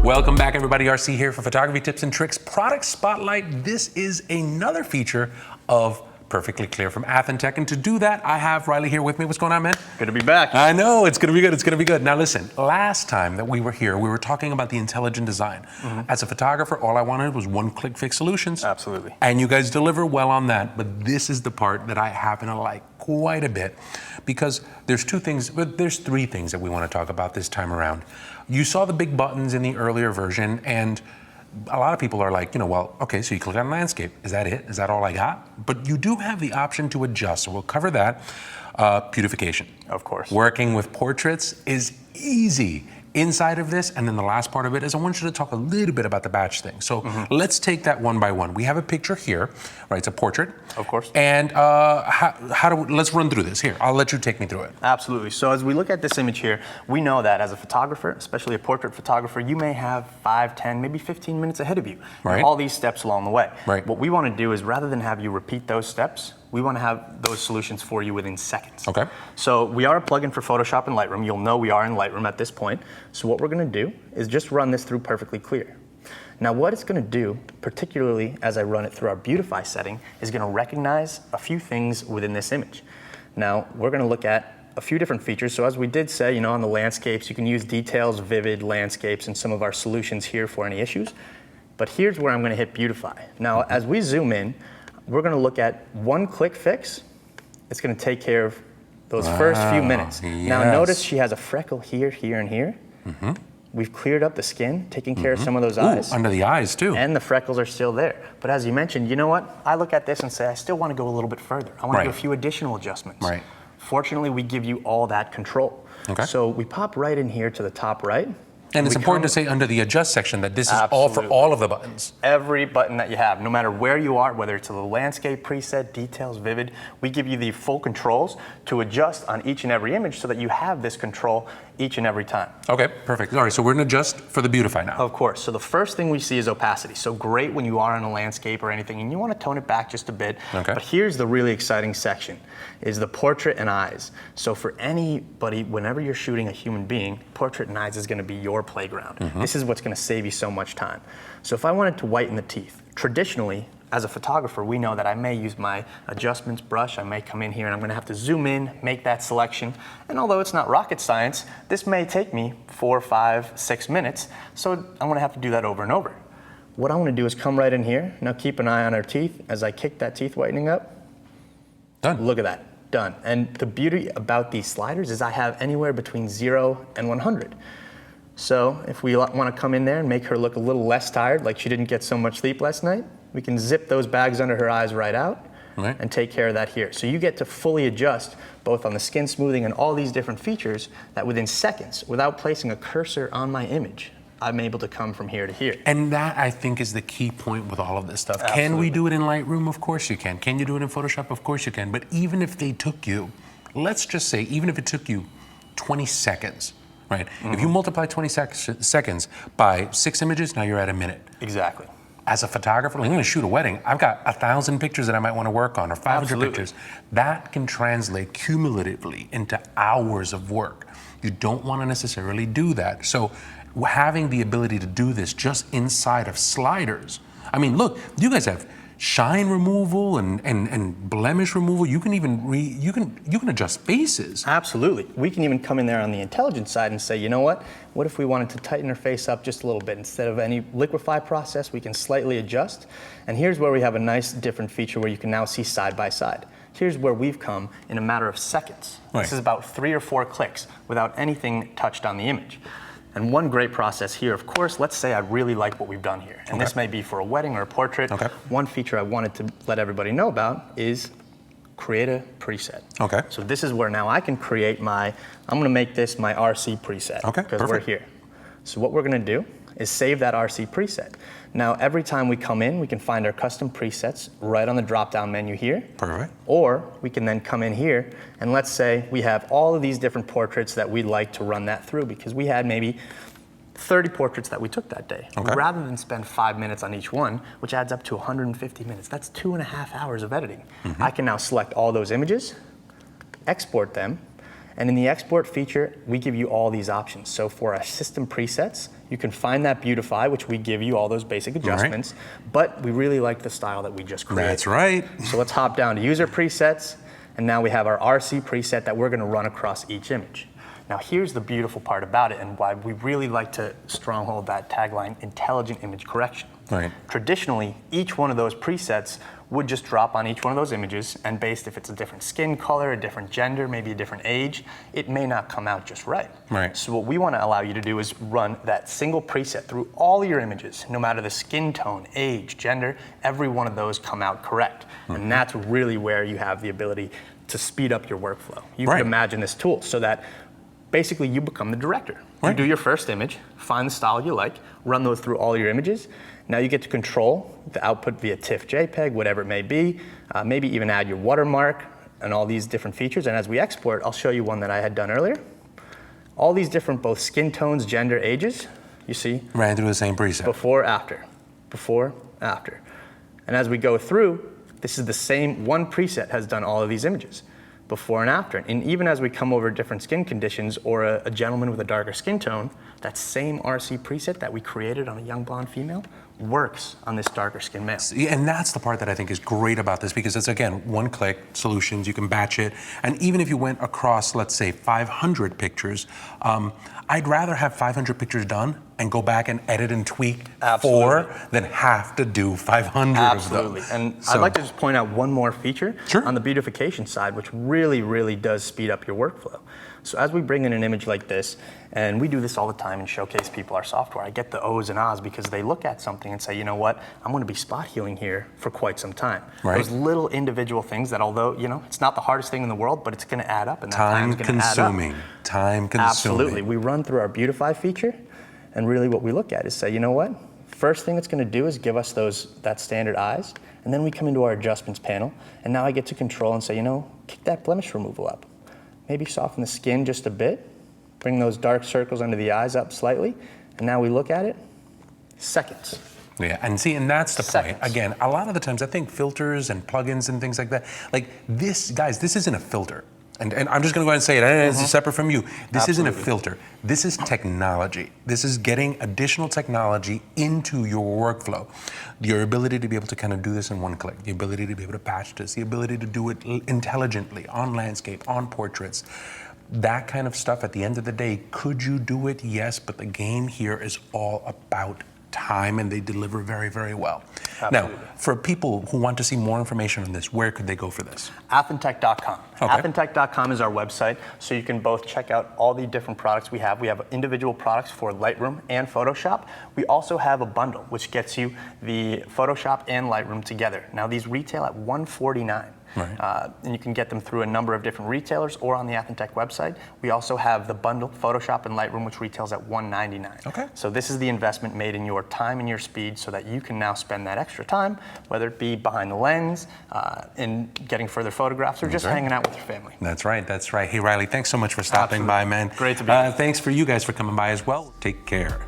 Welcome back, everybody. RC here for Photography Tips and Tricks Product Spotlight. This is another feature of Perfectly Clear from Athentech. And to do that, I have Riley here with me. What's going on, man? Good to be back. I know, it's going to be good. It's going to be good. Now listen, last time that we were here, we were talking about the intelligent design. As a photographer, all I wanted was one-click fix solutions. Absolutely. And you guys deliver well on that. But this is the part that I happen to like quite a bit, because there's three things that we want to talk about this time around. You saw the big buttons in the earlier version, and a lot of people are like, well, okay, so you click on landscape. Is that it? Is that all I got? But you do have the option to adjust, so we'll cover that. Beautification. Of course. Working with portraits is easy inside of this, and then the last part of it is I want you to talk a little bit about the batch thing. So let's take that one by one. We have a picture here, right? It's a portrait. Of course. And let's run through this. Here, I'll let you take me through it. Absolutely. So as we look at this image here, we know that as a photographer, especially a portrait photographer, you may have 5, 10, maybe 15 minutes ahead of you. Right. All these steps along the way. Right. What we want to do is, rather than have you repeat those steps, we want to have those solutions for you within seconds. Okay. So we are a plugin for Photoshop and Lightroom. You'll know we are in Lightroom at this point. So what we're going to do is just run this through Perfectly Clear. Now what it's going to do, particularly as I run it through our Beautify setting, is going to recognize a few things within this image. Now we're going to look at a few different features. So as we did say, on the landscapes, you can use details, vivid landscapes, and some of our solutions here for any issues. But here's where I'm going to hit Beautify. Now as we zoom in, we're going to look at one-click fix. It's going to take care of those first few minutes. Yes. Now notice she has a freckle here, here, and here. We've cleared up the skin, taking care of some of those eyes. Under the eyes too. And the freckles are still there. But as you mentioned, you know what? I look at this and say, I still want to go a little bit further. I want to do a few additional adjustments. Right. Fortunately, we give you all that control. Okay. So we pop right in here to the top right. And it's important to say under the adjust section that this is all for Absolutely. all of the buttons. Every button that you have, no matter where you are, whether it's a landscape preset, details, vivid, we give you the full controls to adjust on each and every image so that you have this control each and every time. Okay, perfect. All right, so we're going to adjust for the Beautify now. Of course. So the first thing we see is opacity. So great when you are in a landscape or anything and you want to tone it back just a bit. Okay. But here's the really exciting section, is the portrait and eyes. So for anybody, whenever you're shooting a human being, portrait and eyes is going to be your playground. This is what's going to save you so much time. So if I wanted to whiten the teeth, traditionally, as a photographer, we know that I may use my adjustments brush. I may come in here and I'm going to have to zoom in, make that selection. And although it's not rocket science, this may take me 4, 5, 6 minutes. So I'm going to have to do that over and over. What I want to do is come right in here. Now keep an eye on our teeth as I kick that teeth whitening up. Done. Look at that. Done. And the beauty about these sliders is I have anywhere between 0 and 100. So if we want to come in there and make her look a little less tired, like she didn't get so much sleep last night, we can zip those bags under her eyes right out and take care of that here. So you get to fully adjust both on the skin smoothing and all these different features that within seconds, without placing a cursor on my image, I'm able to come from here to here. And that, I think, is the key point with all of this stuff. Absolutely. Can we do it in Lightroom? Of course you can. Can you do it in Photoshop? Of course you can. But even if they took you, let's just say, even if it took you 20 seconds, right? If you multiply 20 seconds by 6 images, now you're at a minute. Exactly. As a photographer, like I'm going to shoot a wedding, I've got 1,000 pictures that I might want to work on, or 500 Absolutely. pictures. That can translate cumulatively into hours of work. You don't want to necessarily do that. So having the ability to do this just inside of sliders. I mean, look, you guys have shine removal and blemish removal. You can even you can adjust faces. Absolutely. We can even come in there on the intelligence side and say, you know what if we wanted to tighten her face up just a little bit? Instead of any liquefy process, we can slightly adjust. And here's where we have a nice different feature where you can now see side by side. Here's where we've come in a matter of seconds. Right. This is about 3 or 4 clicks without anything touched on the image. And one great process here, of course, let's say I really like what we've done here. And this may be for a wedding or a portrait. One feature I wanted to let everybody know about is create a preset. Okay. So this is where now I can create I'm gonna make this my RC preset. Okay, because we're here. So what we're gonna do is save that RC preset. Now every time we come in, we can find our custom presets right on the drop-down menu here. Perfect. Or we can then come in here and let's say we have all of these different portraits that we'd like to run that through because we had maybe 30 portraits that we took that day. Okay. Rather than spend 5 minutes on each one, which adds up to 150 minutes, that's 2.5 hours of editing. I can now select all those images, export them, And in the export feature, we give you all these options. So for our system presets, you can find that Beautify, which we give you all those basic adjustments, but we really like the style that we just created. That's right. So let's hop down to user presets, and now we have our RC preset that we're gonna run across each image. Now here's the beautiful part about it and why we really like to stronghold that tagline, intelligent image correction. Right. Traditionally, each one of those presets would just drop on each one of those images, and based if it's a different skin color, a different gender, maybe a different age, it may not come out just right. Right. So what we want to allow you to do is run that single preset through all your images, no matter the skin tone, age, gender, every one of those come out correct. And that's really where you have the ability to speed up your workflow. You can imagine this tool so that basically you become the director. You do your first image, find the style you like, run those through all your images. Now you get to control the output via TIFF, JPEG, whatever it may be, maybe even add your watermark and all these different features. And as we export, I'll show you one that I had done earlier. All these different both skin tones, gender, ages, you see? Ran through the same preset. Before, after, before, after. And as we go through, this is the same, one preset has done all of these images, before and after. And even as we come over different skin conditions or a gentleman with a darker skin tone, that same RC preset that we created on a young blonde female works on this darker skin male. And that's the part that I think is great about this, because it's, again, one click solutions, you can batch it. And even if you went across, let's say, 500 pictures, I'd rather have 500 pictures done and go back and edit and tweak four than have to do 500 Absolutely. of them. And I'd like to just point out one more feature on the beautification side, which really, really does speed up your workflow. So as we bring in an image like this, and we do this all the time and showcase people our software, I get the ohs and ahs because they look at something and say, you know what, I'm going to be spot healing here for quite some time. Those little individual things that, although, you know, it's not the hardest thing in the world, but it's going to add up, and that time's going to add up. Time consuming. Absolutely. We run through our Beautify feature, and really what we look at is say, you know what, first thing it's going to do is give us that standard eyes, and then we come into our adjustments panel, and now I get to control and say, you know, kick that blemish removal up. Maybe soften the skin just a bit, bring those dark circles under the eyes up slightly, and now we look at it, seconds. Yeah, and see, and that's the point. Again, a lot of the times I think filters and plugins and things like that, like this, guys, this isn't a filter. And I'm just going to go ahead and say it, it's separate from you. This isn't a filter. This is technology. This is getting additional technology into your workflow. Your ability to be able to kind of do this in one click, the ability to be able to patch this, the ability to do it intelligently on landscape, on portraits. That kind of stuff, at the end of the day, could you do it? Yes, but the game here is all about time, and they deliver very, very well. Absolutely. Now, for people who want to see more information on this, where could they go for this? Athentech.com. Okay. Athentech.com is our website, so you can both check out all the different products we have. We have individual products for Lightroom and Photoshop. We also have a bundle, which gets you the Photoshop and Lightroom together. Now, these retail at $149. And you can get them through a number of different retailers or on the Athentech website. We also have the bundle Photoshop and Lightroom, which retails at $199. Okay. So this is the investment made in your time and your speed so that you can now spend that extra time, whether it be behind the lens, in getting further photographs, or just hanging out with your family. That's right, that's right. Hey, Riley, thanks so much for stopping by, man. Great to be here. Thanks for you guys for coming by as well. Take care.